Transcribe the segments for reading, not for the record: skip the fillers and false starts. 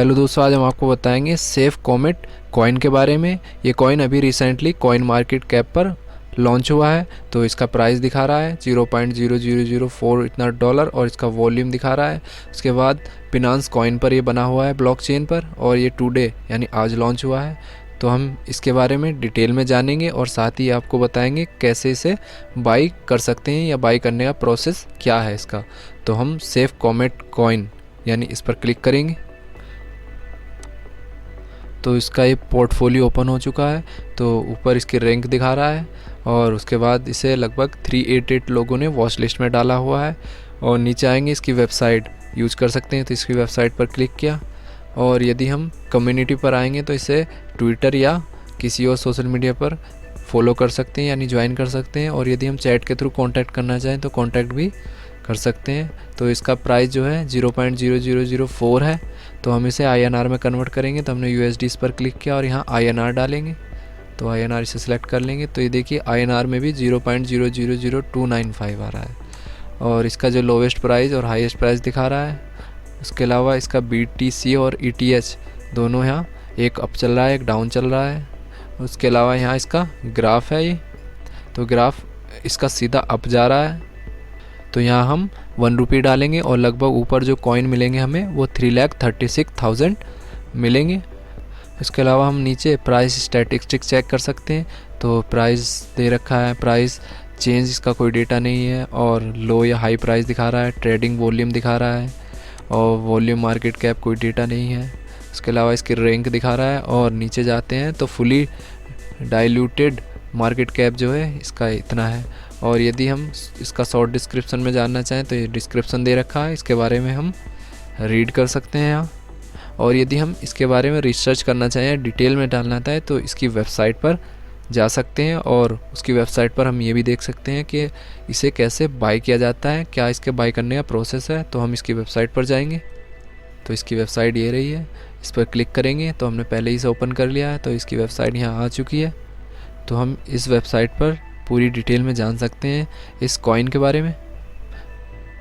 Hello दोस्तों, आज हम आपको बताएंगे सेफ कॉमेट कॉइन के बारे में। ये कॉइन अभी रिसेंटली कॉइन मार्केट कैप पर लॉन्च हुआ है। तो इसका प्राइस दिखा रहा है 0.0004 इतना डॉलर और इसका वॉल्यूम दिखा रहा है। उसके बाद बिनांस कॉइन पर ये बना हुआ है ब्लॉकचेन पर, और ये टुडे यानी आज लॉन्च हुआ है। तो हम इसके बारे में डिटेल में जानेंगे और साथ ही आपको बताएंगे कैसे इसे बाई कर सकते हैं या बाई करने का प्रोसेस क्या है इसका। तो हम सेफ कॉमेट कॉइन यानी इस पर क्लिक करेंगे तो इसका ये पोर्टफोलियो ओपन हो चुका है। तो ऊपर इसकी रैंक दिखा रहा है और उसके बाद इसे लगभग 388 लोगों ने वॉच लिस्ट में डाला हुआ है। और नीचे आएंगे इसकी वेबसाइट यूज कर सकते हैं, तो इसकी वेबसाइट पर क्लिक किया। और यदि हम कम्युनिटी पर आएंगे तो इसे ट्विटर या किसी और सोशल मीडिया पर फॉलो कर सकते हैं यानी ज्वाइन कर सकते हैं। और यदि हम चैट के थ्रू कांटेक्ट करना चाहें तो कांटेक्ट भी कर सकते हैं। तो इसका प्राइस जो है 0.0004 है। तो हम इसे INR में कन्वर्ट करेंगे, तो हमने USD पर क्लिक किया और यहाँ INR डालेंगे। तो INR इसे सिलेक्ट कर लेंगे तो ये देखिए INR में भी 0.000295 आ रहा है। और इसका जो लोवेस्ट प्राइस और हाईएस्ट प्राइस दिखा रहा है। उसके अलावा इसका BTC और ETH दोनों यहाँ एक अप चल रहा है, एक डाउन चल रहा है। उसके अलावा यहाँ इसका ग्राफ है, ये तो ग्राफ इसका सीधा अप जा रहा है। तो यहाँ हम 1 रुपये डालेंगे और लगभग ऊपर जो कॉइन मिलेंगे हमें वो 3,36,000 मिलेंगे। इसके अलावा हम नीचे प्राइस स्टैटिस्टिक्स चेक कर सकते हैं। तो प्राइस दे रखा है, प्राइस चेंज इसका कोई डेटा नहीं है और लो या हाई प्राइस दिखा रहा है। ट्रेडिंग वॉल्यूम दिखा रहा है और वॉल्यूम मार्केट कैप कोई डेटा नहीं है। उसके अलावा इसकी रैंक दिखा रहा है। और नीचे जाते हैं तो फुली डाइल्यूटेड मार्केट कैप जो है इसका इतना है। और यदि हम इसका शॉर्ट डिस्क्रिप्शन में जानना चाहें तो ये डिस्क्रिप्शन दे रखा है, इसके बारे में हम रीड कर सकते हैं यहाँ। और यदि हम इसके बारे में रिसर्च करना चाहें, डिटेल में डालना चाहें तो इसकी वेबसाइट पर जा सकते हैं। और उसकी वेबसाइट पर हम ये भी देख सकते हैं कि इसे कैसे बाई किया जाता है, क्या इसके बाई करने का प्रोसेस है। तो हम इसकी वेबसाइट पर जाएंगे तो इसकी वेबसाइट ये रही है, इस पर क्लिक करेंगे तो हमने पहले ही से ओपन कर लिया है। तो इसकी वेबसाइट यहाँ आ चुकी है। तो हम इस वेबसाइट पर पूरी डिटेल में जान सकते हैं इस कॉइन के बारे में।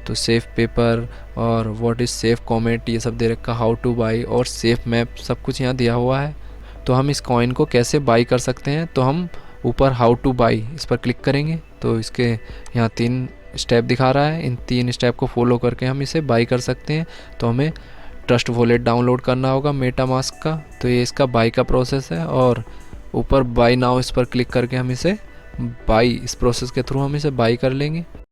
तो सेफ पेपर और व्हाट इज़ सेफ कॉमेट ये सब दे रखा, हाउ टू बाई और सेफ मैप सब कुछ यहाँ दिया हुआ है। तो हम इस कॉइन को कैसे बाई कर सकते हैं, तो हम ऊपर हाउ टू बाई इस पर क्लिक करेंगे तो इसके यहाँ 3 स्टेप दिखा रहा है। इन 3 स्टेप को फॉलो करके हम इसे बाई कर सकते हैं। तो हमें ट्रस्ट वॉलेट डाउनलोड करना होगा मेटामास्क का, तो ये इसका बाई का प्रोसेस है। और ऊपर बाई नाउ इस पर क्लिक करके हम इसे बाई, इस प्रोसेस के थ्रू हम इसे बाई कर लेंगे।